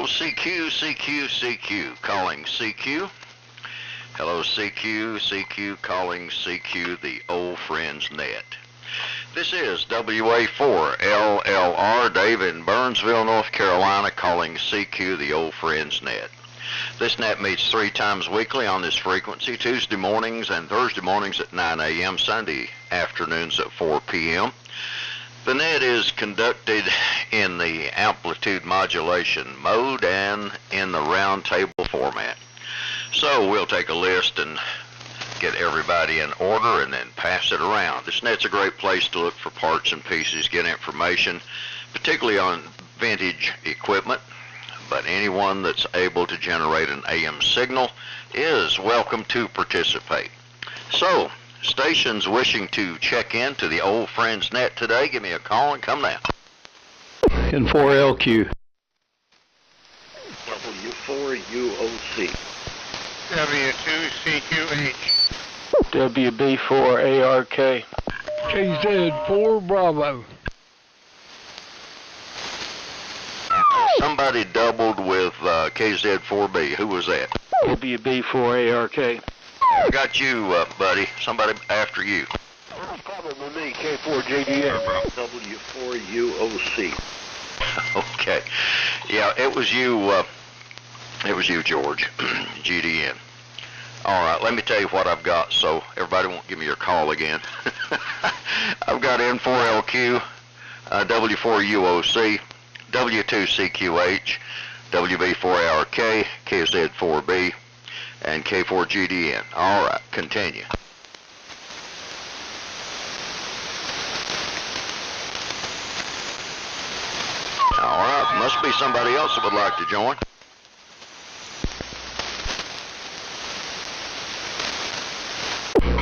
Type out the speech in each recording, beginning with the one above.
Hello, CQ, CQ, CQ, calling CQ. Hello, CQ, CQ, calling CQ, the old friends net. This is WA4LLR, Dave in Burnsville, North Carolina, calling CQ, the old friends net. This net meets 3 times weekly on this frequency, Tuesday mornings and Thursday mornings at 9 a.m., Sunday afternoons at 4 p.m. The net is conducted in the amplitude modulation mode and in the round table format. So we'll take a list and get everybody in order and then pass it around. This net's a great place to look for parts and pieces, get information, particularly on vintage equipment. But anyone that's able to generate an AM signal is welcome to participate. So, stations wishing to check in to the old friends net today, give me a call and come down. N4LQ. W4UOC. W2CQH. WB4ARK. KZ4 Bravo. Somebody doubled with KZ4B. Who was that? WB4ARK. I got you, buddy. Somebody after you. Probably me, K4JDM. W4UOC. Okay. Yeah, it was you, George. GDN. All right, let me tell you what I've got so everybody won't give me your call again. I've got N4LQ, W4UOC, W2CQH, WB4ARK, KZ4B, and K4GDN. All right, continue. All right, must be somebody else that would like to join.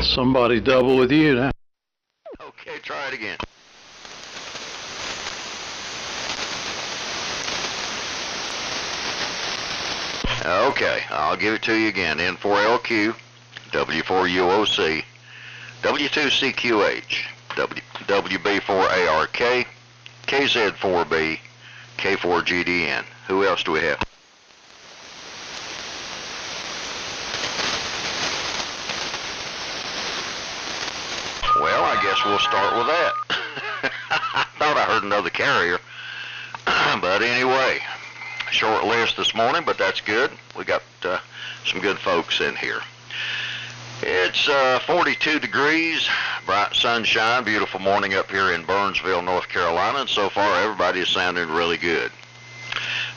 Somebody double with you now. Okay, try it again. Okay, I'll give it to you again. N4LQ, W4UOC, W2CQH, WB4ARK, KZ4B, K4GDN. Who else do we have? Well, I guess we'll start with that. I thought I heard another carrier. But anyway, short list this morning, but that's good. We got some good folks in here. It's 42 degrees, bright sunshine, beautiful morning up here in Burnsville, North Carolina, and so far everybody is sounding really good.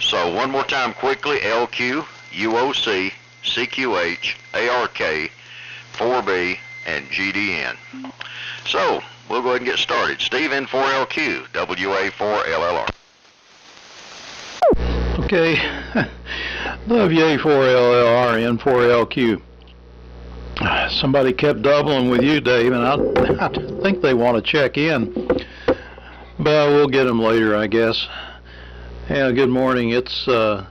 So one more time quickly, LQ, UOC, CQH, ARK, 4B, and GDN. So we'll go ahead and get started. Steve, N4LQ, WA4LLR. Okay. WA4LLR, N4LQ. Somebody kept doubling with you, Dave, and I think they want to check in. But we'll get them later, I guess. Yeah, good morning. It's a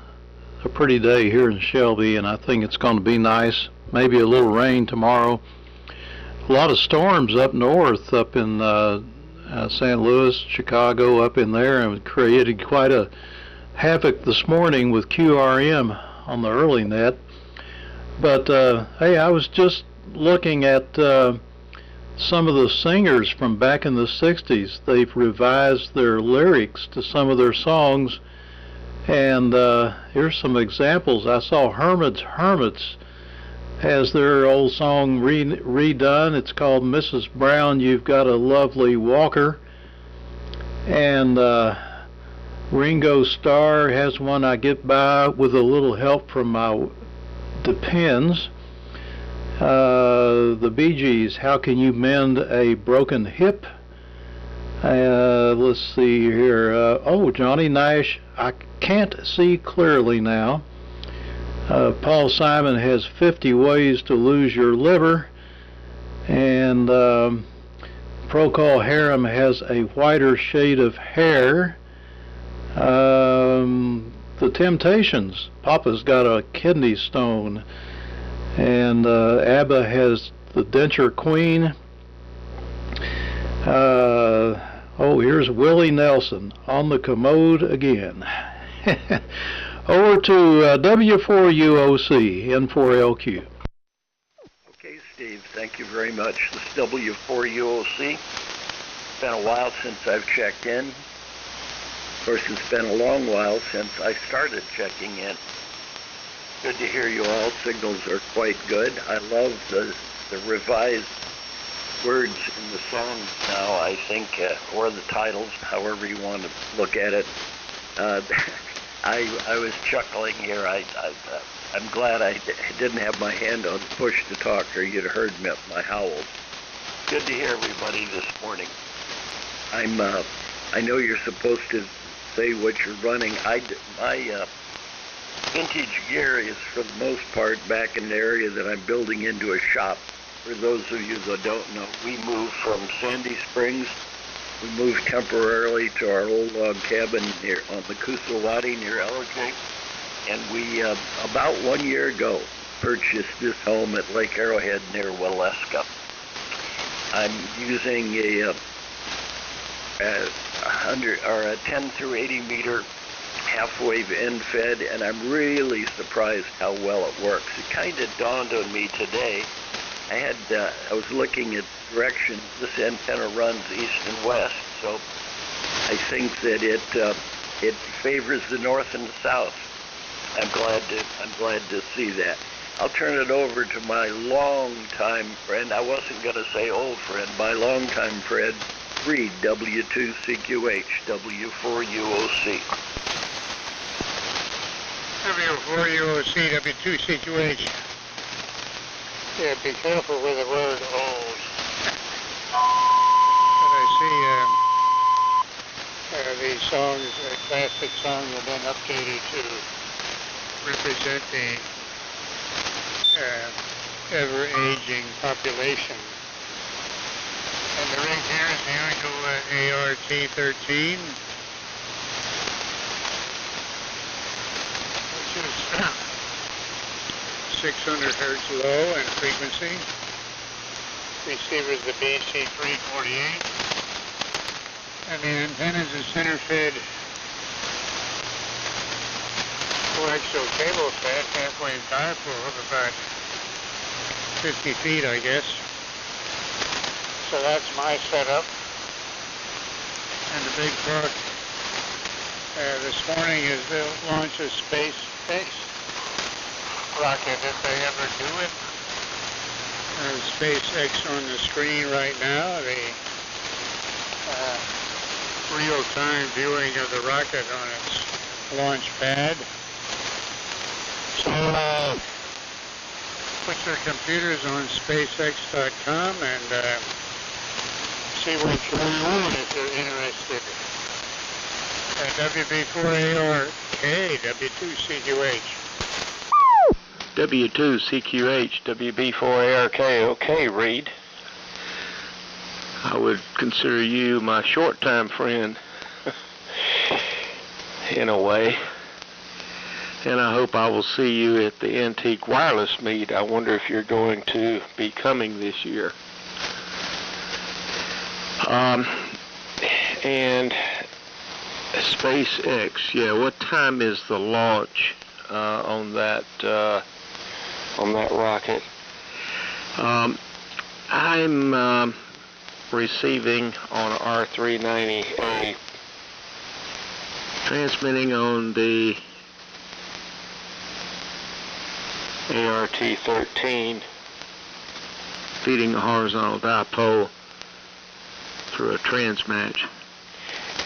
pretty day here in Shelby, and I think it's going to be nice. Maybe a little rain tomorrow. A lot of storms up north, up in St. Louis, Chicago, up in there, and created quite a havoc this morning with QRM on the early net. But hey, I was just looking at some of the singers from back in the 60s. They've revised their lyrics to some of their songs, and here's some examples. I saw Hermits has their old song redone. It's called Mrs. Brown, You've Got a Lovely Walker. And Ringo Starr has one, I Get By With a Little Help From My Depends. The Bee Gees, How Can You Mend a Broken Hip? Let's see here. Oh, Johnny Nash, I Can't See Clearly Now. Paul Simon has 50 Ways to Lose Your Liver. And Procol Harum has A Whiter Shade of Hair. The Temptations, Papa's Got a Kidney Stone. And ABBA has The Denture Queen. Oh, here's Willie Nelson, On the Commode Again. Over to W4UOC, N4LQ. Okay, Steve, thank you very much. This is W4UOC. It's been a while since I've checked in. Of course, it's been a long while since I started checking in. Good to hear you all. Signals are quite good. I love the revised words in the songs now, I think, or the titles, however you want to look at it. I was chuckling here. I'm glad I didn't have my hand on push to talk, or you'd have heard my howls. Good to hear everybody this morning. I know you're supposed to say what you're running. My vintage gear is, for the most part, back in the area that I'm building into a shop. For those of you that don't know, we moved from Sandy Springs. We moved temporarily to our old log cabin on the Kusawati near Elmac, and we, about 1 year ago, purchased this home at Lake Arrowhead near Waleska. I'm using a 10 through 80 meter half-wave end fed, and I'm really surprised how well it works. It kind of dawned on me today. I was looking at directions. This antenna runs east and west, so I think that it favors the north and the south. I'm glad to see that. I'll turn it over to my longtime friend. I wasn't going to say old friend. My longtime friend, Reed, W2CQH, W4UOC. W4UOC, W2CQH. Yeah, be careful with the word old. But I see these songs, classic songs, have been updated to represent the ever-aging population. And the rig here is the usual ART-13, which is 600 hertz low in frequency. Receiver is the BC348. And the antenna is a center-fed coaxial cable fed, half-wave dipole of about 50 feet, I guess. So that's my setup. And the big talk this morning is they'll launch a space-based rocket if they ever do it. SpaceX on the screen right now, the real-time viewing of the rocket on its launch pad. So put your computers on SpaceX.com and see what's going on if you're interested. WB4ARK, W2CQH. W2CQH, WB4ARK, okay, Reed. I would consider you my short-time friend, in a way. And I hope I will see you at the Antique Wireless meet. I wonder if you're going to be coming this year. And SpaceX, yeah, what time is the launch on that rocket? I'm receiving on R390A, transmitting on the ART-13, feeding a horizontal dipole through a transmatch.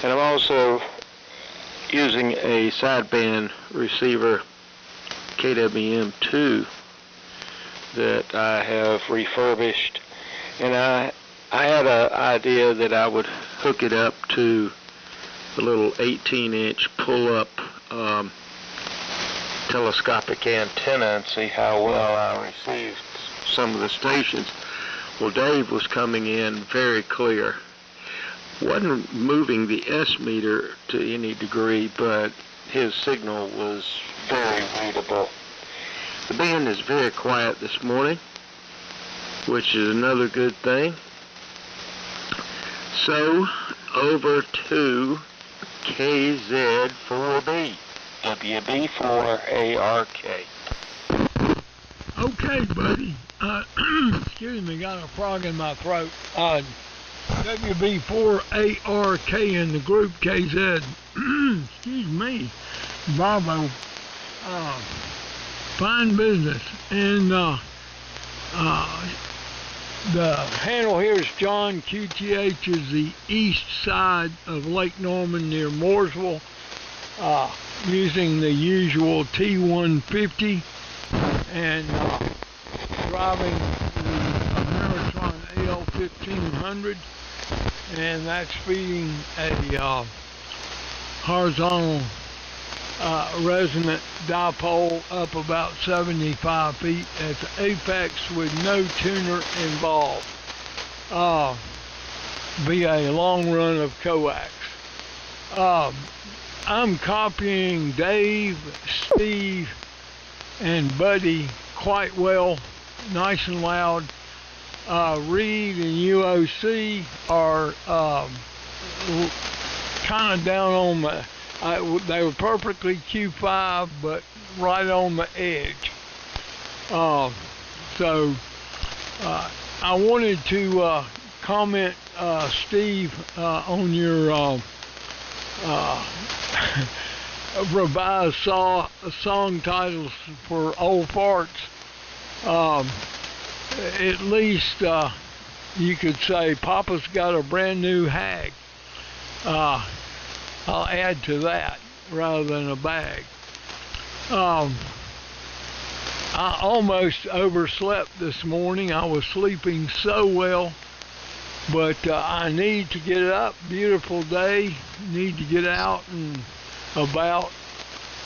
And I'm also using a sideband receiver, KWM2, that I have refurbished, and I had an idea that I would hook it up to the little 18-inch pull-up telescopic antenna and see how well I received some of the stations. Well, Dave was coming in very clear. Wasn't moving the S meter to any degree, but his signal was very readable. The band is very quiet this morning, which is another good thing. So, over to KZ4B. WB4ARK. Okay, buddy. Excuse me, got a frog in my throat. WB4ARK in the group KZ. Excuse me. Bravo. Fine business. And the handle here is John. QTH is the east side of Lake Norman near Mooresville. Using the usual T150 and driving the Ameritron AL-1500, and that's feeding a horizontal resonant dipole up about 75 feet. It's apex with no tuner involved via a long run of coax. I'm copying Dave, Steve, and Buddy quite well, nice and loud. Reed and UOC are kind of down on the, they were perfectly Q5, but right on the edge. I wanted to comment, Steve, on your revised song titles for old farts. At least you could say Papa's got a brand new hag. I'll add to that rather than a bag. I almost overslept this morning. I was sleeping so well, but I need to get up. Beautiful day. Need to get out and about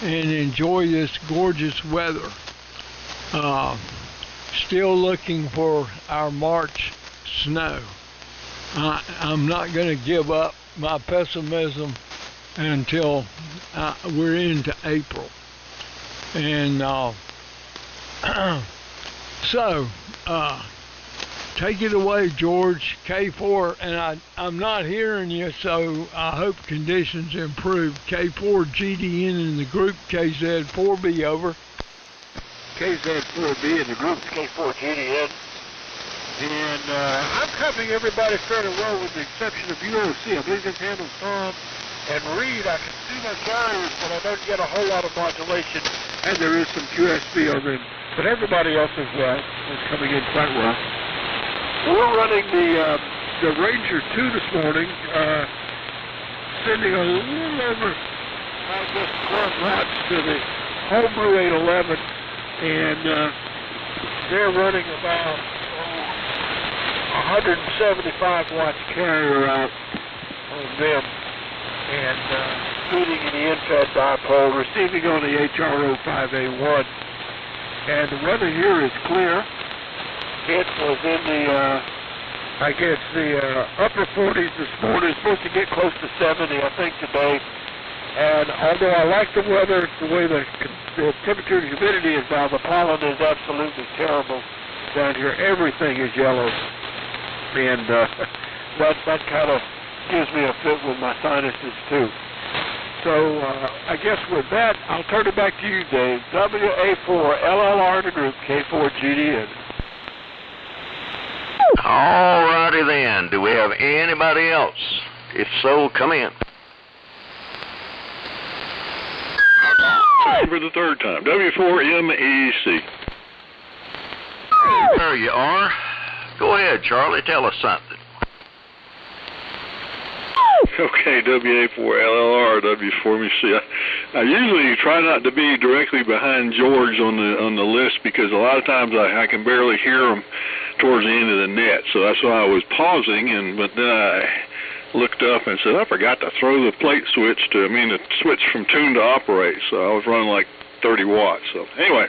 and enjoy this gorgeous weather. Still looking for our March snow. I'm not going to give up my pessimism until we're into April. And take it away, George. K4, and I'm not hearing you, so I hope conditions improve. K4 GDN in the group, KZ4B over. KZ4B in the group, K4 GDN. And I'm covering everybody fairly well with the exception of UOC. I believe this handles Tom and Reed. I can see my carriers, but I don't get a whole lot of modulation. And there is some QSB on them. But everybody else is coming in quite well. We're running the Ranger 2 this morning, sending a little over, I guess, current routes to the Homebrew 811, and they're running about 175 watts carrier out on them, and feeding in the in-fed dipole, receiving on the HRO 5A1, and the weather here is clear. It was in the, I guess, the upper 40s this morning. It's supposed to get close to 70, I think, today. And although I like the weather, the way the temperature and humidity is now, the pollen is absolutely terrible down here. Everything is yellow. And that kind of gives me a fit with my sinuses, too. So I guess with that, I'll turn it back to you, Dave. WA4LLR in the group, K4 GDN. Alrighty then. Do we have anybody else? If so, come in. For the third time, W4MEC. There you are. Go ahead, Charlie. Tell us something. Okay, WA4LLR, W4MEC. I usually try not to be directly behind George on the list because a lot of times I can barely hear him towards the end of the net. So that's why I was pausing, but then I looked up and said, I forgot to throw the plate switch the switch from tune to operate. So I was running like 30 watts. So anyway,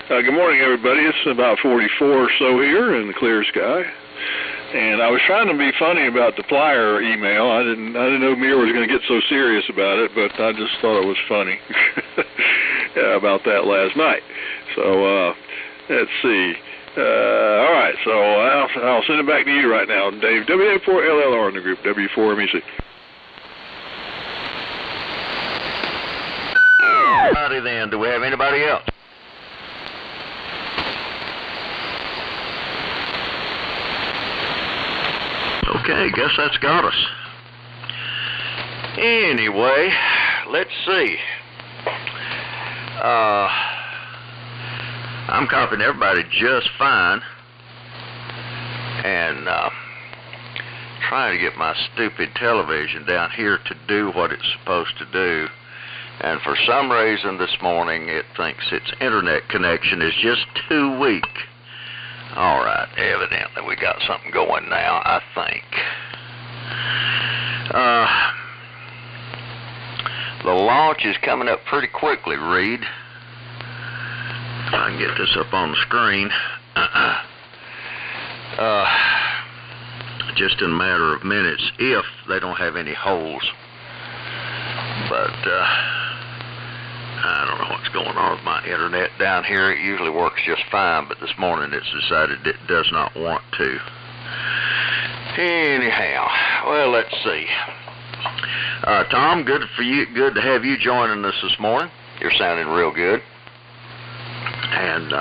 good morning, everybody. It's about 44 or so here in the clear sky. And I was trying to be funny about the flyer email. I didn't know Mir was going to get so serious about it, but I just thought it was funny about that last night. So let's see. All right, so I'll send it back to you right now, Dave. WA4LLR in the group, W4MEC. Howdy then. Do we have anybody else? Okay, guess that's got us. Anyway, let's see. I'm copying everybody just fine, and trying to get my stupid television down here to do what it's supposed to do. And for some reason this morning it thinks its internet connection is just too weak. Alright, evidently we got something going now, I think. The launch is coming up pretty quickly, Reed. If I can get this up on the screen. Just in a matter of minutes, if they don't have any holes. But I don't know what's going on with my internet down here. It usually works just fine, but this morning it's decided it does not want to. Anyhow, well, let's see. Tom, good for you. Good to have you joining us this morning. You're sounding real good. And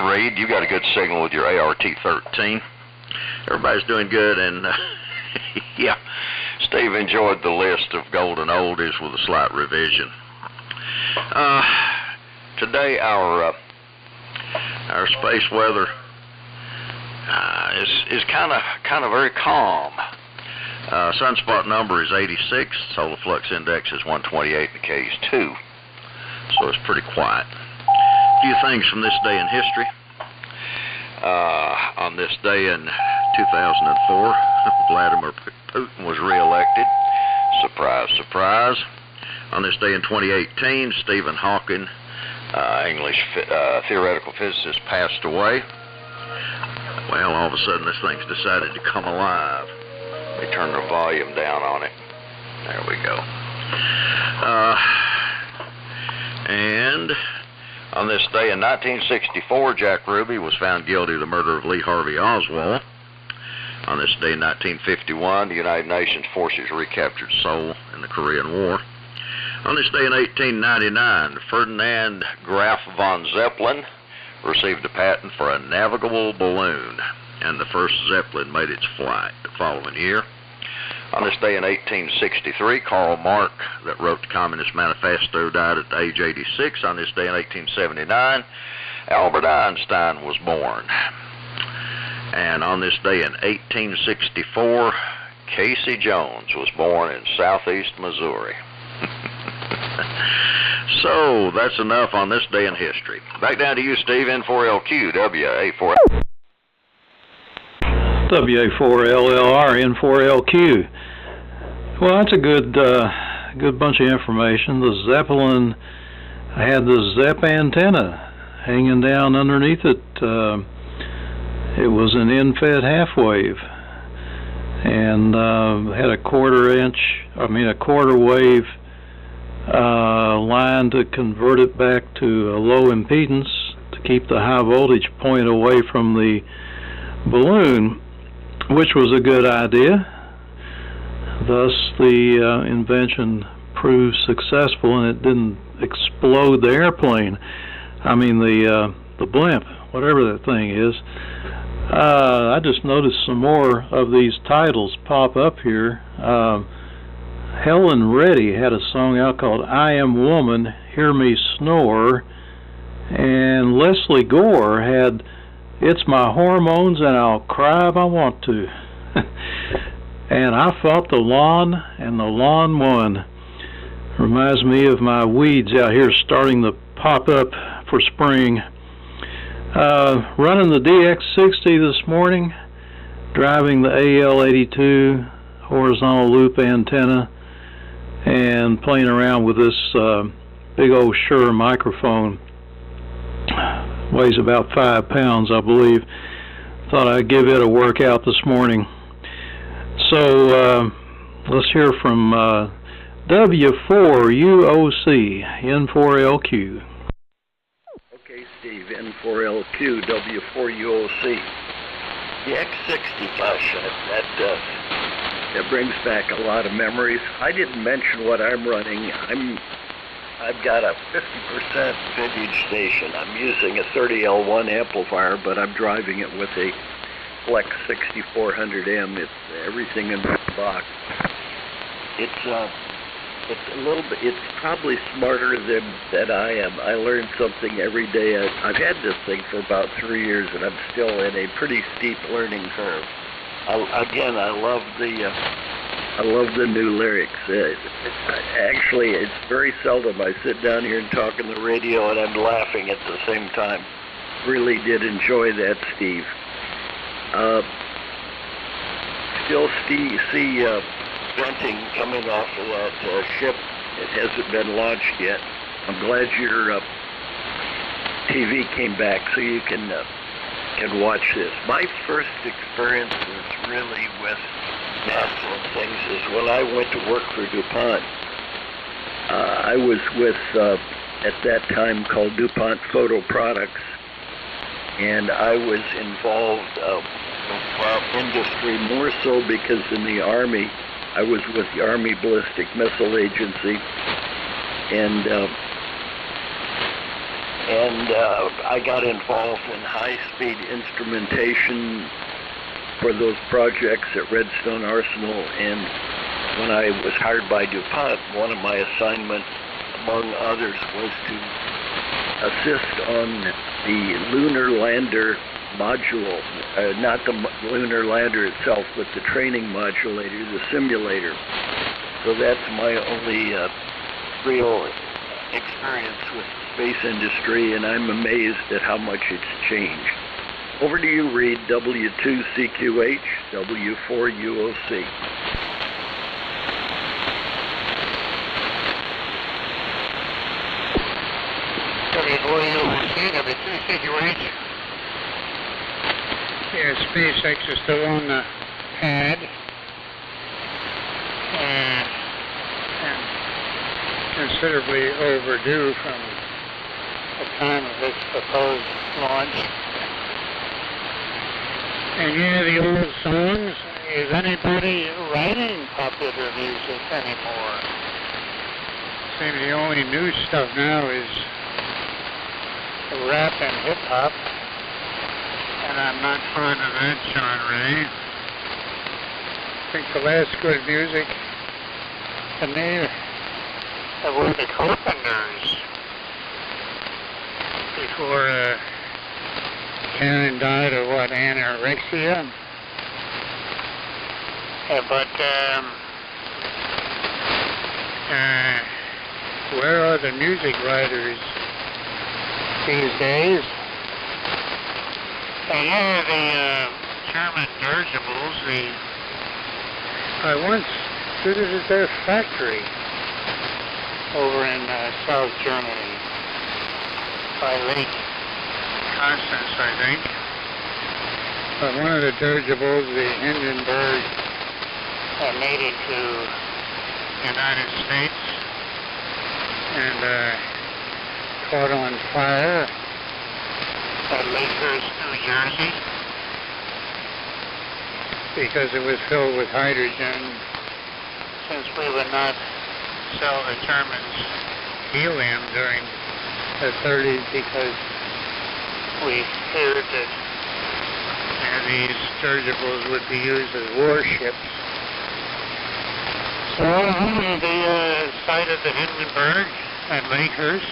Reed, you got a good signal with your ART-13. Everybody's doing good, and yeah, Steve enjoyed the list of golden oldies with a slight revision. Today our space weather is kind of very calm. Sunspot number is 86, solar flux index is 128, and the K is 2, so it's pretty quiet. A few things from this day in history. On this day in 2004, Vladimir Putin was re-elected. Surprise, surprise. On this day in 2018, Stephen Hawking, English theoretical physicist, passed away. Well, all of a sudden this thing's decided to come alive. Let me turn the volume down on it. There we go. And on this day in 1964, Jack Ruby was found guilty of the murder of Lee Harvey Oswald. On this day in 1951, the United Nations forces recaptured Seoul in the Korean War. On this day in 1899, Ferdinand Graf von Zeppelin received a patent for a navigable balloon, and the first Zeppelin made its flight the following year. On this day in 1863, Karl Marx, that wrote the Communist Manifesto, died at age 86. On this day in 1879, Albert Einstein was born. And on this day in 1864, Casey Jones was born in southeast Missouri. So, that's enough on this day in history. Back down to you, Steve, N4LQ, WA4. WA4LLR, N4LQ. Well, that's a good bunch of information. The Zeppelin had the Zepp antenna hanging down underneath it. It was an end-fed half-wave, and had a quarter wave line to convert it back to a low impedance to keep the high voltage point away from the balloon, which was a good idea. Thus the invention proved successful, and it didn't explode the airplane. I mean the blimp, whatever that thing is. I just noticed some more of these titles pop up here. Helen Reddy had a song out called I Am Woman, Hear Me Snore, and Leslie Gore had It's My Hormones and I'll Cry If I Want To. And I fought the lawn, and the lawn won. Reminds me of my weeds out here starting to pop up for spring. Running the DX60 this morning, driving the AL82 horizontal loop antenna, and playing around with this big old Shure microphone. Weighs about 5 pounds, I believe. Thought I'd give it a workout this morning. So let's hear from W4UOC, N4LQ. Okay, Steve, N4LQ, W4UOC. The X60 flash, It brings back a lot of memories. I didn't mention what I'm running. I've got a 50% vintage station. I'm using a 30L1 amplifier, but I'm driving it with a Flex 6400M. It's everything in the box. It's a little bit. It's probably smarter than I am. I learn something every day. I've had this thing for about 3 years, and I'm still in a pretty steep learning curve. I love the new lyrics. Actually, it's very seldom I sit down here and talk on the radio and I'm laughing at the same time. Really did enjoy that, Steve. Still see venting coming off of that ship. It hasn't been launched yet. I'm glad your TV came back so you can watch this. My first experience was really with NASA and things is when I went to work for DuPont. I was with, at that time called DuPont Photo Products, and I was involved with industry more so because in the Army, I was with the Army Ballistic Missile Agency, and I got involved in high-speed instrumentation for those projects at Redstone Arsenal. And when I was hired by DuPont, one of my assignments, among others, was to assist on the lunar lander module, not the lunar lander itself, but the training modulator, the simulator. So that's my only real experience with the space industry, and I'm amazed at how much it's changed. Over to you, Reed, W2CQH, W4UOC. W4UOC, W2CQH. Yeah, SpaceX is still on the pad. And considerably overdue from the time of its proposed launch. And yeah, the old songs, is anybody writing popular music anymore? Seems the only new stuff now is rap and hip-hop, and I'm not fond of that genre. I think the last good music to me were the Carpenters before Karen died of what, anorexia? Where are the music writers these days? And yeah, the German dirigibles, I once visited their factory over in South Germany by Lake Constance, I think. But one of the dirigibles, the Hindenburg, made it to the United States and caught on fire at Lakehurst, New Jersey, because it was filled with hydrogen. Since we would not sell the Germans helium during the 30s because we feared that these dirigibles would be used as warships. So they sighted the Hindenburg at Lakehurst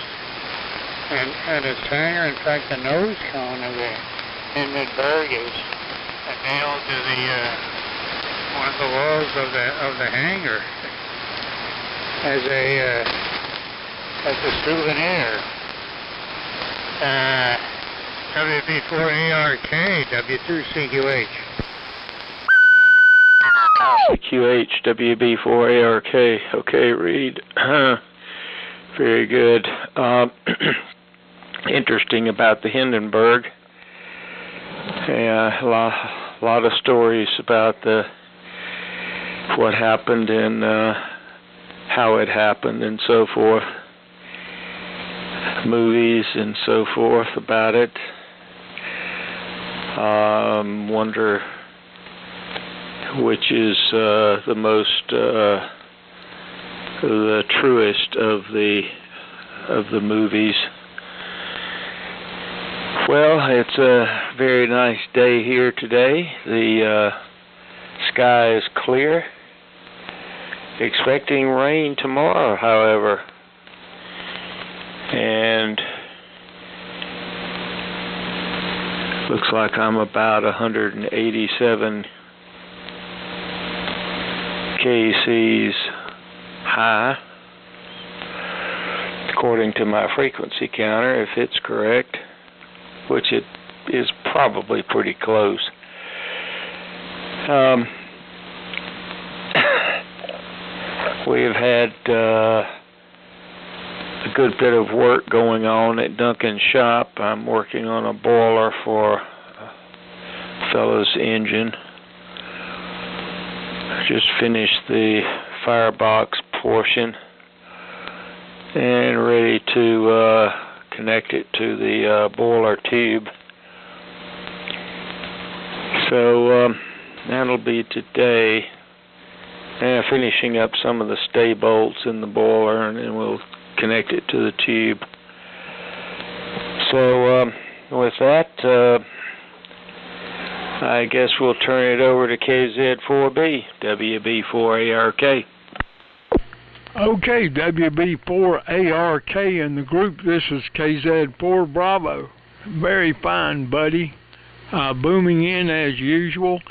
and its hangar. In fact, the nose cone of the Hindenburg is nailed to one of the walls of the hangar as a souvenir. WB4ARK, W2CQH. CQH, WB4ARK. Okay, Reed. Very good. Interesting about the Hindenburg. Yeah, a lot of stories about what happened and how it happened and so forth. Movies and so forth about it. Wonder which is the most, the truest of the movies. Well, it's a very nice day here today. The sky is clear. Expecting rain tomorrow, however. And looks like I'm about 187 kcs high, according to my frequency counter, if it's correct, which it is probably pretty close. We have had a good bit of work going on at Duncan's shop. I'm working on a boiler for a fellow's engine. Just finished the firebox portion and ready to connect it to the boiler tube. So that'll be today. And finishing up some of the stay bolts in the boiler, and then we'll connect it to the tube. So with that, I guess we'll turn it over to KZ4B, WB4ARK. Okay, WB4ARK in the group. This is KZ4 Bravo. Very fine, buddy. Booming in as usual.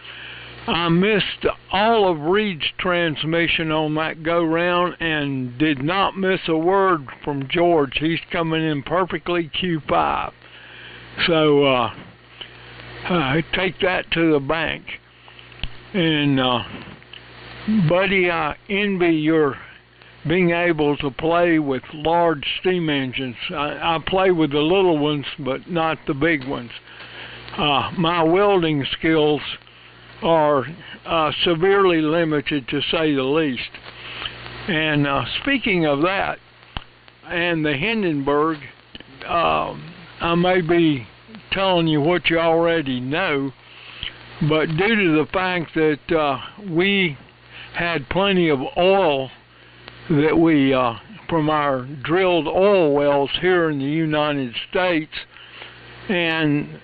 I missed all of Reed's transmission on that go-round and did not miss a word from George. He's coming in perfectly Q5. So I take that to the bank. And buddy, I envy your being able to play with large steam engines. I play with the little ones, but not the big ones. My welding skills are severely limited, to say the least. And speaking of that, and the Hindenburg, I may be telling you what you already know, but due to the fact that we had plenty of oil that we, from our drilled oil wells here in the United States, and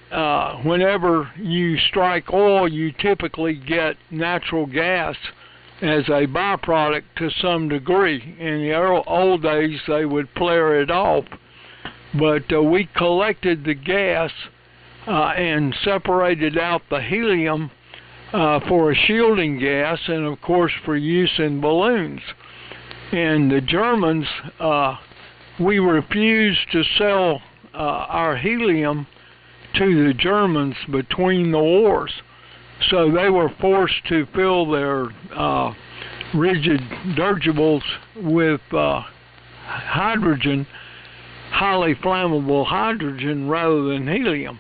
whenever you strike oil, you typically get natural gas as a byproduct to some degree. In the old days, they would flare it off. But we collected the gas and separated out the helium for a shielding gas and, of course, for use in balloons. And the Germans, we refused to sell our helium to the Germans between the wars. So they were forced to fill their rigid dirigibles with hydrogen, highly flammable hydrogen, rather than helium.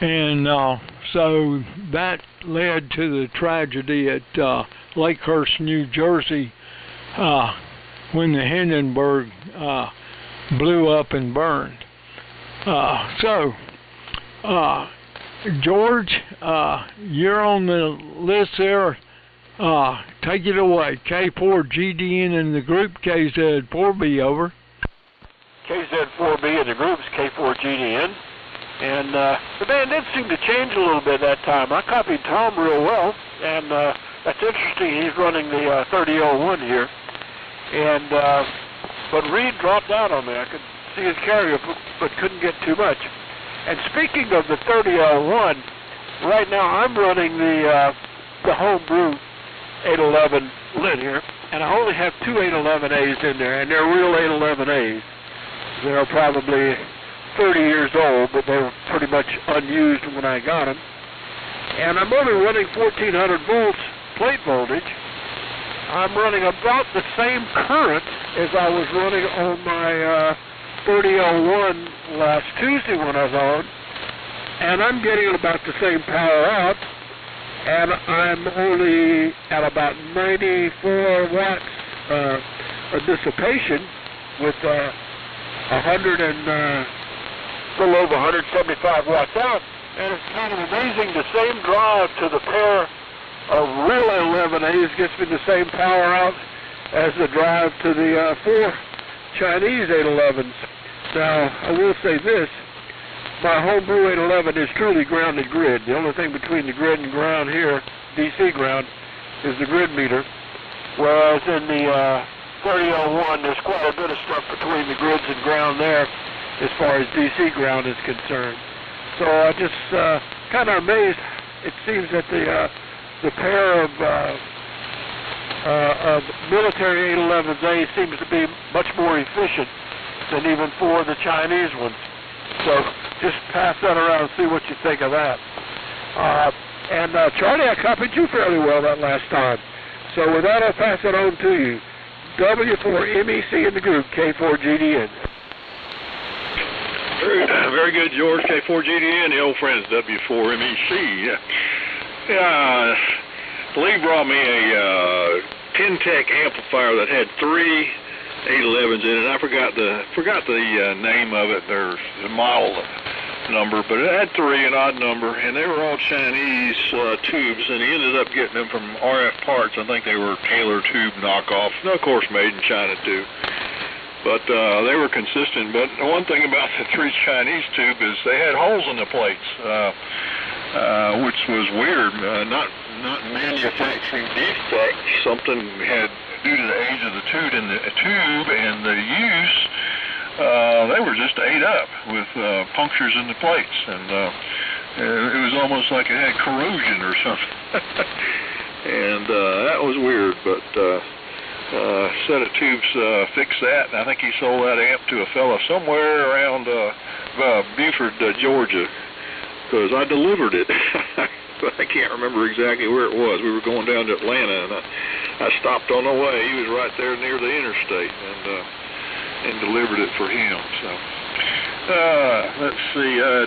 And so that led to the tragedy at Lakehurst, New Jersey, when the Hindenburg blew up and burned. George, you're on the list there. Take it away. K4GDN in the group, KZ4B, over. KZ4B in the group is K4GDN. And the band did seem to change a little bit that time. I copied Tom real well, and that's interesting. He's running the 3001 here. And but Reed dropped out on me. I could see his carrier, but couldn't get too much. And speaking of the 3001, right now I'm running the homebrew 811 lid here, and I only have two 811As in there, and they're real 811As. They're probably 30 years old, but they were pretty much unused when I got them. And I'm only running 1400 volts plate voltage. I'm running about the same current as I was running on my 3001 last Tuesday when I was on, and I'm getting about the same power out, and I'm only at about 94 watts of dissipation with 100 and a little over 175 watts out. And it's kind of amazing, the same drive to the pair of real 811As gets me the same power out as the drive to the 4 Chinese 811s. Now, I will say this. My homebrew 811 is truly grounded grid. The only thing between the grid and ground here, DC ground, is the grid meter. Whereas in the 3001, there's quite a bit of stuff between the grids and ground there as far as DC ground is concerned. So I just kind of amazed. It seems that the pair of military 811A seems to be much more efficient than even 4 of the Chinese ones. So just pass that around and see what you think of that. And Charlie, I copied you fairly well that last time. So with that, I'll pass it on to you. W4MEC in the group, K4GDN. Very good, George. K4GDN, the old friends, W4MEC. Yeah, Lee brought me a Tech amplifier that had 3 811s in it. I forgot the name of it. There's the model number, but it had 3, an odd number, and they were all Chinese tubes, and he ended up getting them from RF Parts. I think they were Taylor tube knockoffs, and of course made in China too. But they were consistent. But the one thing about the 3 Chinese tube is they had holes in the plates, which was weird. Not manufacturing defect. Something had, due to the age of the tube and the use, they were just ate up with punctures in the plates, and it was almost like it had corrosion or something. And that was weird, but set of tubes fixed that, and I think he sold that amp to a fella somewhere around Beaufort, Georgia, because I delivered it. But I can't remember exactly where it was. We were going down to Atlanta, and I stopped on the way. He was right there near the interstate, and delivered it for him. So let's see. I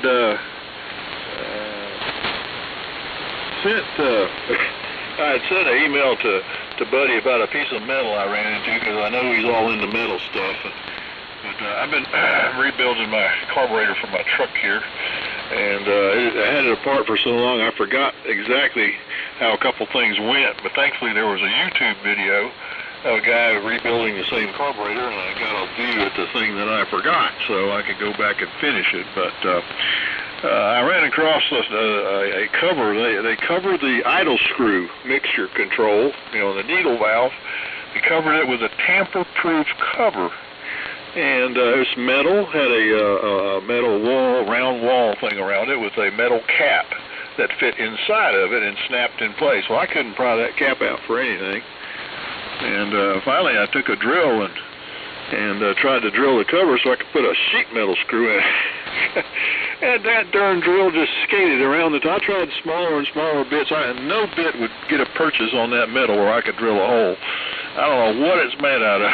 had sent an email to Buddy about a piece of metal I ran into, because I know he's all into metal stuff. But I've been rebuilding my carburetor for my truck here, and I had it apart for so long I forgot exactly how a couple things went. But thankfully there was a YouTube video of a guy rebuilding the same carburetor, and I got a view at the thing that I forgot, so I could go back and finish it. But I ran across a cover. They covered the idle screw mixture control, the needle valve. They covered it with a tamper-proof cover, and it was metal. Had a metal wall, round wall thing around it with a metal cap that fit inside of it and snapped in place. Well, I couldn't pry that cap out for anything, and finally I took a drill and tried to drill the cover so I could put a sheet metal screw in it. And that darn drill just skated around the top. I tried smaller and smaller bits. No bit would get a purchase on that metal where I could drill a hole. I don't know what it's made out of.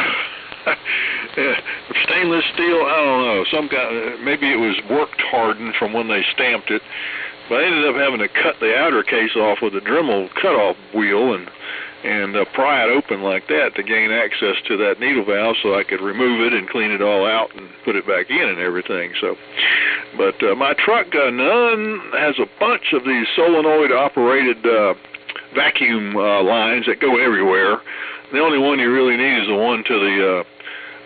Stainless steel, I don't know. Some kind, maybe it was worked hardened from when they stamped it. But I ended up having to cut the outer case off with a Dremel cutoff wheel and pry it open like that to gain access to that needle valve so I could remove it and clean it all out and put it back in and everything. So, but my truck, none, has a bunch of these solenoid-operated vacuum lines that go everywhere. The only one you really need is the one to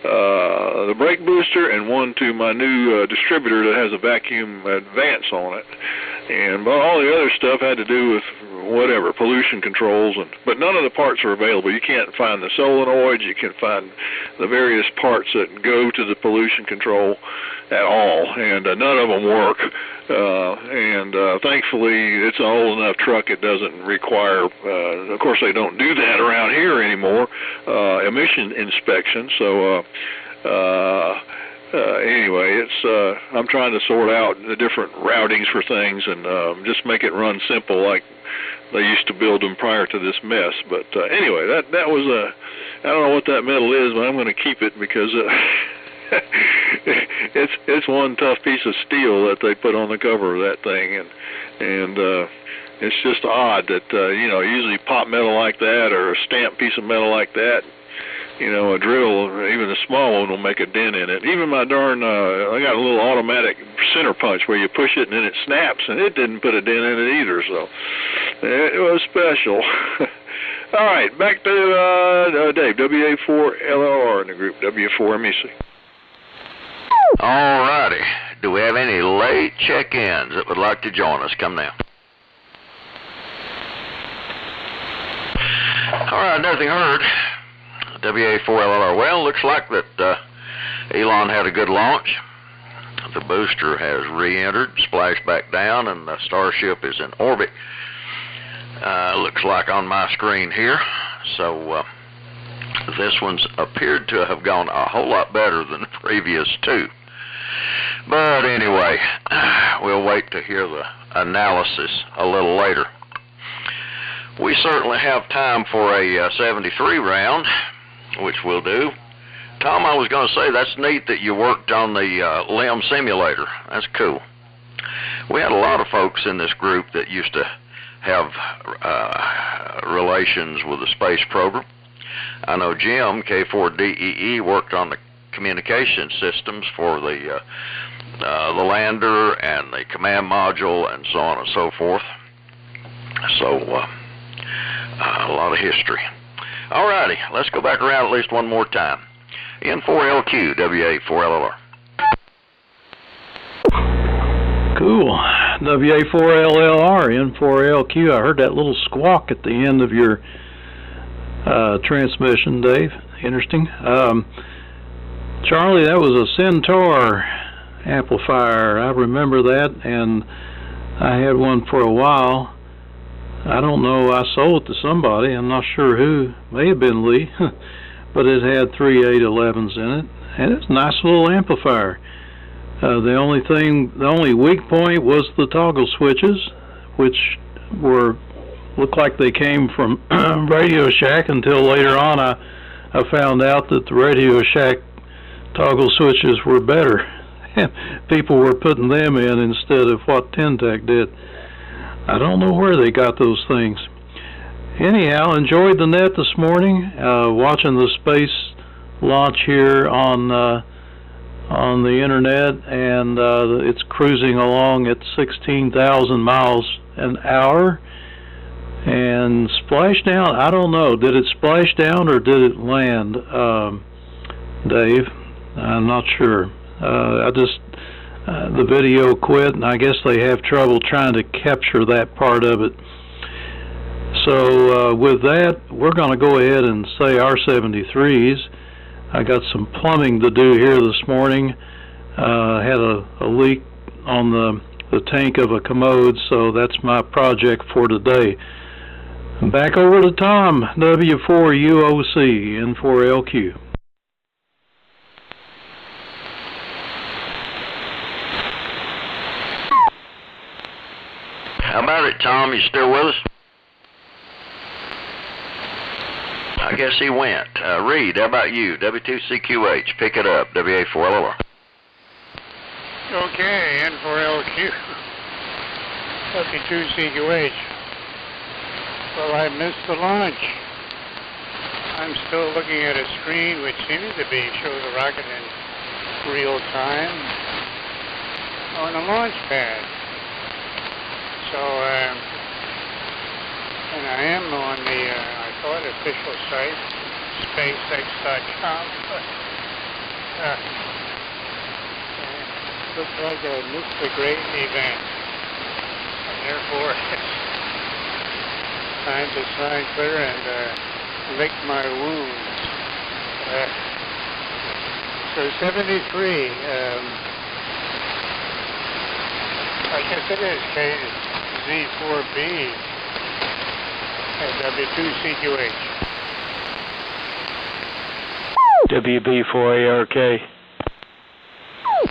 the brake booster, and one to my new distributor that has a vacuum advance on it. And all the other stuff had to do with whatever, pollution controls, but none of the parts are available. You can't find the solenoids, you can't find the various parts that go to the pollution control at all, and none of them work. Thankfully, it's an old enough truck, it doesn't require, of course they don't do that around here anymore, emission inspection, so anyway, it's I'm trying to sort out the different routings for things and just make it run simple like they used to build them prior to this mess. But anyway, that was I don't know what that metal is, but I'm going to keep it because it's one tough piece of steel that they put on the cover of that thing, and it's just odd that usually pop metal like that or a stamped piece of metal like that, a drill, even a small one, will make a dent in it. Even my darn, I got a little automatic center punch where you push it and then it snaps, and it didn't put a dent in it either, so it was special. All right, back to Dave, WA4LLR in the group, W4MEC. All righty. Do we have any late check-ins that would like to join us? Come now. All right, nothing heard. WA4LLR. Well, looks like that Elon had a good launch. The booster has re-entered, splashed back down, and the Starship is in orbit. Looks like on my screen here. So this one's appeared to have gone a whole lot better than the previous two. But anyway, we'll wait to hear the analysis a little later. We certainly have time for a 73 round, which we'll do. Tom, I was going to say, that's neat that you worked on the LEM simulator. That's cool. We had a lot of folks in this group that used to have relations with the space program. I know Jim, K4DEE, worked on the communication systems for the lander and the command module and so on and so forth. So, a lot of history. All righty, let's go back around at least one more time. N4LQ, WA4LLR. Cool. WA4LLR, N4LQ. I heard that little squawk at the end of your transmission, Dave. Interesting. Charlie, that was a Centaur amplifier. I remember that, and I had one for a while. I don't know, I sold it to somebody. I'm not sure who. May have been Lee. But it had 3 811s in it, and it's a nice little amplifier. The only weak point was the toggle switches, which looked like they came from Radio Shack until later on I found out that the Radio Shack toggle switches were better. People were putting them in instead of what Tentec did. I don't know where they got those things. Anyhow, enjoyed the net this morning, watching the space launch here on the internet, and it's cruising along at 16,000 miles an hour. And splash down, I don't know, did it splash down or did it land, Dave? I'm not sure. The video quit, and I guess they have trouble trying to capture that part of it. So with that, we're going to go ahead and say our 73s. I got some plumbing to do here this morning. Had a leak on the tank of a commode, so that's my project for today. Back over to Tom, W4UOC, N4LQ. How about it, Tom? You still with us? I guess he went. Reed, how about you? W2CQH, pick it up. WA4LLR. Okay, N4LQ. W2CQH. Well, I missed the launch. I'm still looking at a screen which seems to show the rocket in real time on a launch pad. So, and I am on the, I thought, official site, SpaceX.com, but it looks like I missed a great event, and therefore it's time to sign clear and lick my wounds. So 73, I guess it is KZ4B and W2CQH. WB4ARK.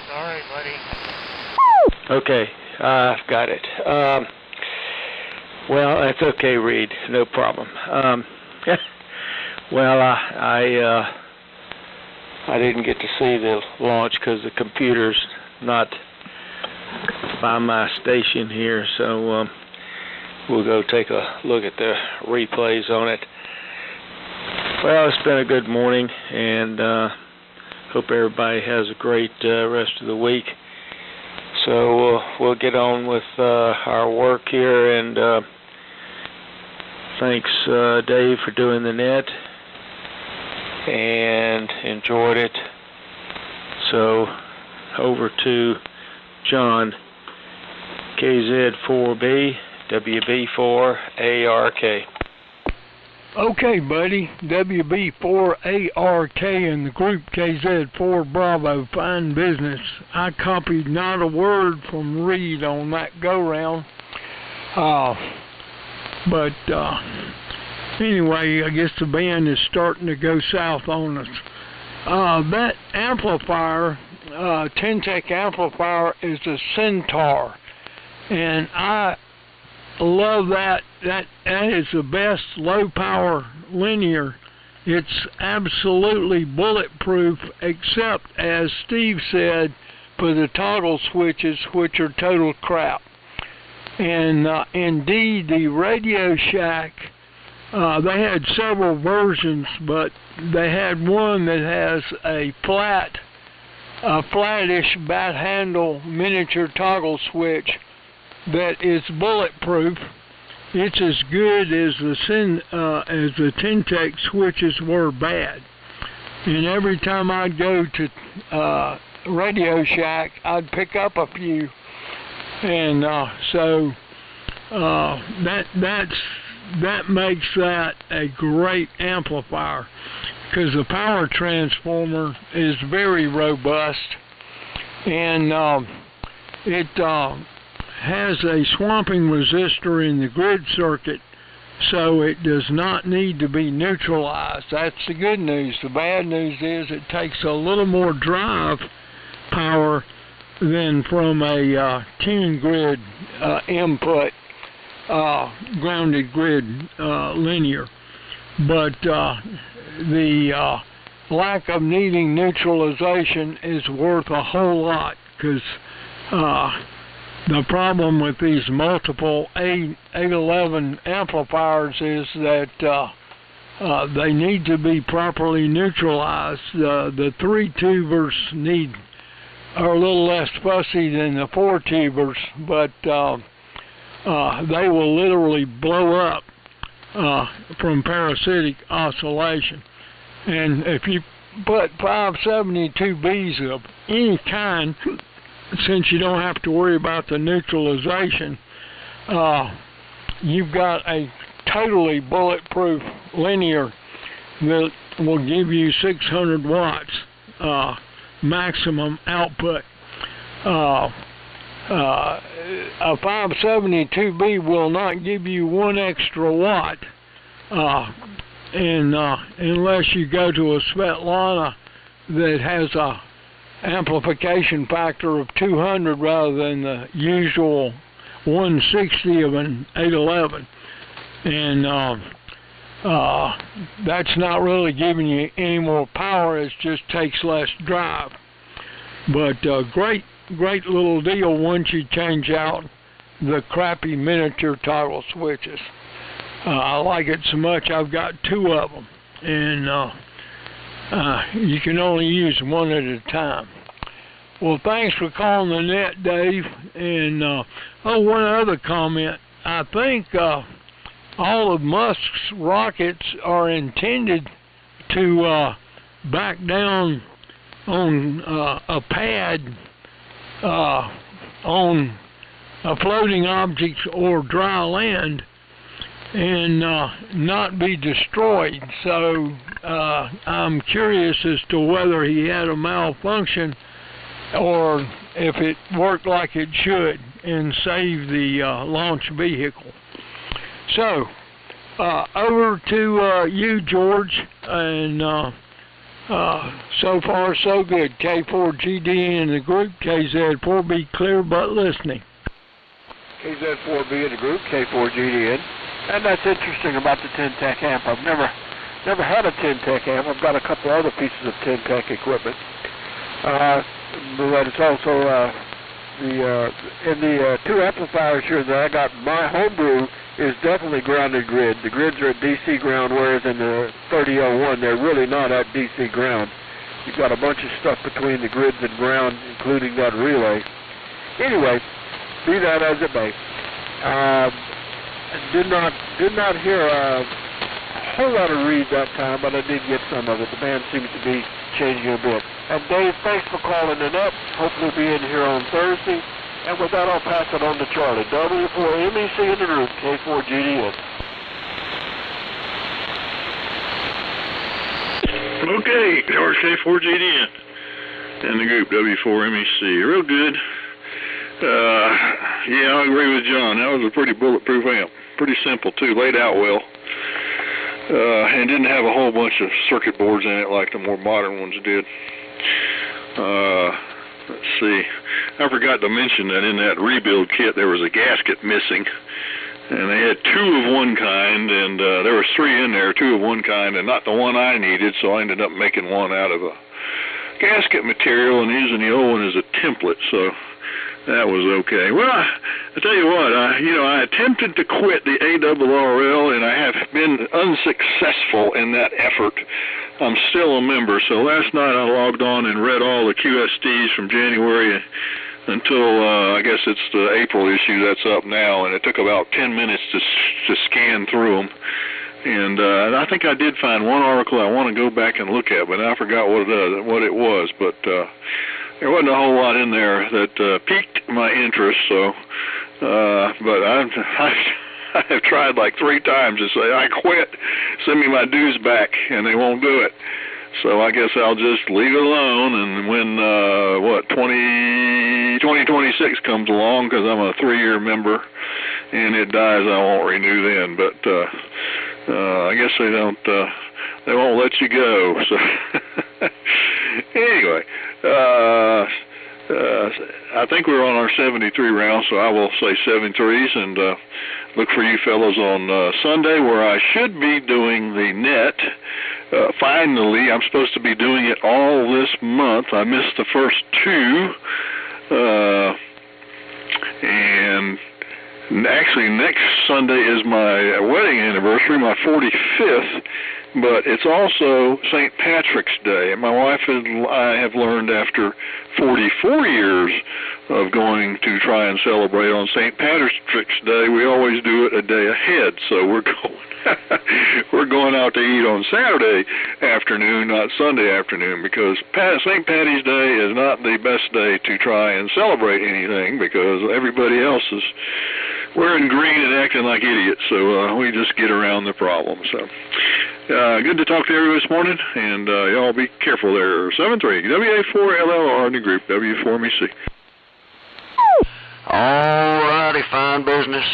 Sorry, buddy. Okay, I've got it. Well, that's okay, Reed. No problem. Well, I didn't get to see the launch because the computer's not by my station here, so we'll go take a look at the replays on it. Well, it's been a good morning, and hope everybody has a great rest of the week. So we'll get on with our work here, and Thanks, Dave, for doing the net, and enjoyed it. So, over to John, KZ4B, WB4ARK. Okay, buddy, WB4ARK and the group KZ4 Bravo, fine business. I copied not a word from Reed on that go-round. But anyway, I guess the band is starting to go south on us. That amplifier, Ten-Tech amplifier, is a Centaur, and I love that. That is the best low-power linear. It's absolutely bulletproof, except, as Steve said, for the toggle switches, which are total crap. And indeed, the Radio Shack, they had several versions, but they had one that has a flattish bat handle miniature toggle switch that is bulletproof. It's as good as the Ten-Tech switches were bad. And every time I'd go to Radio Shack, I'd pick up a few. And so that makes that a great amplifier, because the power transformer is very robust, and it has a swamping resistor in the grid circuit, so it does not need to be neutralized. That's the good news. The bad news is it takes a little more drive power than from a 10 grid input, grounded grid linear. But the lack of needing neutralization is worth a whole lot, because the problem with these multiple 811 amplifiers is that they need to be properly neutralized. The 3-tubers are a little less fussy than the 4-tubers, but they will literally blow up from parasitic oscillation. And if you put 572Bs of any kind, since you don't have to worry about the neutralization, you've got a totally bulletproof linear that will give you 600 watts maximum output. A 572B will not give you 1 extra watt, unless you go to a Svetlana that has a amplification factor of 200 rather than the usual 160 of an 811, and that's not really giving you any more power. It just takes less drive. But great little deal once you change out the crappy miniature toggle switches. I like it so much I've got 2 of them, and you can only use one at a time. Well, thanks for calling the net, Dave. And one other comment. I think all of Musk's rockets are intended to back down on a pad on a floating object or dry land and not be destroyed. So I'm curious as to whether he had a malfunction or if it worked like it should and saved the launch vehicle. So over to you, George, and so far so good. K4GD in the group, KZ4B clear but listening. KZ4B in the group, K4GD in. And that's interesting about the Ten-Tech amp. I've never had a Ten-Tech amp. I've got a couple other pieces of Ten-Tech equipment. But it's also in the 2 amplifiers here that I got, my homebrew is definitely grounded grid. The grids are at DC ground, whereas in the 3001 they're really not at DC ground. You've got a bunch of stuff between the grids and ground, including that relay. Anyway, be that as it may. Did not hear a whole lot of read that time, but I did get some of it. The band seems to be changing a bit. And Dave, thanks for calling in up. Hopefully be in here on Thursday. And with that, I'll pass it on to Charlie. W4MEC in the group, K4GDN. Okay, George K4GDN in the group, W4MEC. Real good. Yeah, I agree with John. That was a pretty bulletproof amp. Pretty simple, too. Laid out well. And didn't have a whole bunch of circuit boards in it like the more modern ones did. Let's see. I forgot to mention that in that rebuild kit there was a gasket missing. And they had two of one kind, and there was three in there, two of one kind, and not the one I needed, so I ended up making one out of a gasket material and using the old one as a template, so that was okay. Well, I tell you what, I attempted to quit the ARRL, and I have been unsuccessful in that effort. I'm still a member, so last night I logged on and read all the QSTs from January until, I guess it's the April issue that's up now, and it took about 10 minutes to scan through them. And I think I did find one article I want to go back and look at, but I forgot what it was. But there wasn't a whole lot in there that piqued my interest. So, but I have tried like 3 times to say I quit, send me my dues back, and they won't do it. So I guess I'll just leave it alone, and when 2026 comes along, because I'm a 3-year member, and it dies, I won't renew then. But I guess they won't let you go. So anyway, I think we're on our 73 round, so I will say 73s, and look for you fellows on Sunday, where I should be doing the net. Finally, I'm supposed to be doing it all this month. I missed the first 2, and actually next Sunday is my wedding anniversary, my 45th, but it's also St. Patrick's Day, and my wife and I have learned after 44 years of going to try and celebrate on St. Patrick's Day, we always do it a day ahead, so we're going out to eat on Saturday afternoon, not Sunday afternoon, because St. Patty's Day is not the best day to try and celebrate anything, because everybody else is wearing green and acting like idiots, so we just get around the problem. So good to talk to everyone this morning, and y'all be careful there. 73 WA4LLR in the group, W4MEC. Alrighty, fine business.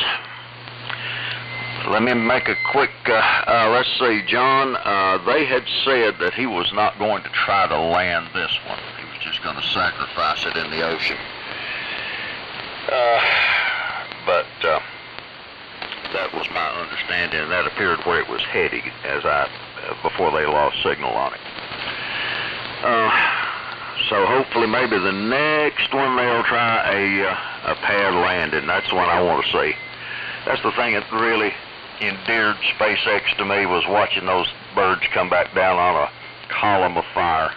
Let me make a quick, let's see, John, they had said that he was not going to try to land this one. He was just going to sacrifice it in the ocean. But that was my understanding, and that appeared where it was heading before they lost signal on it. So hopefully maybe the next one they'll try a pad landing. That's the one I want to see. That's the thing that really endeared SpaceX to me, was watching those birds come back down on a column of fire.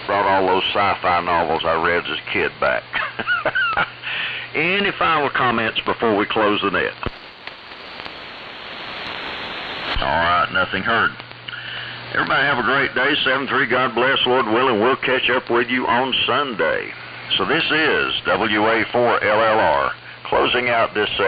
Brought all those sci-fi novels I read as a kid back. Any final comments before we close the net? All right, nothing heard. Everybody have a great day. 7-3, God bless, Lord willing. We'll catch up with you on Sunday. So this is WA4LLR closing out this section.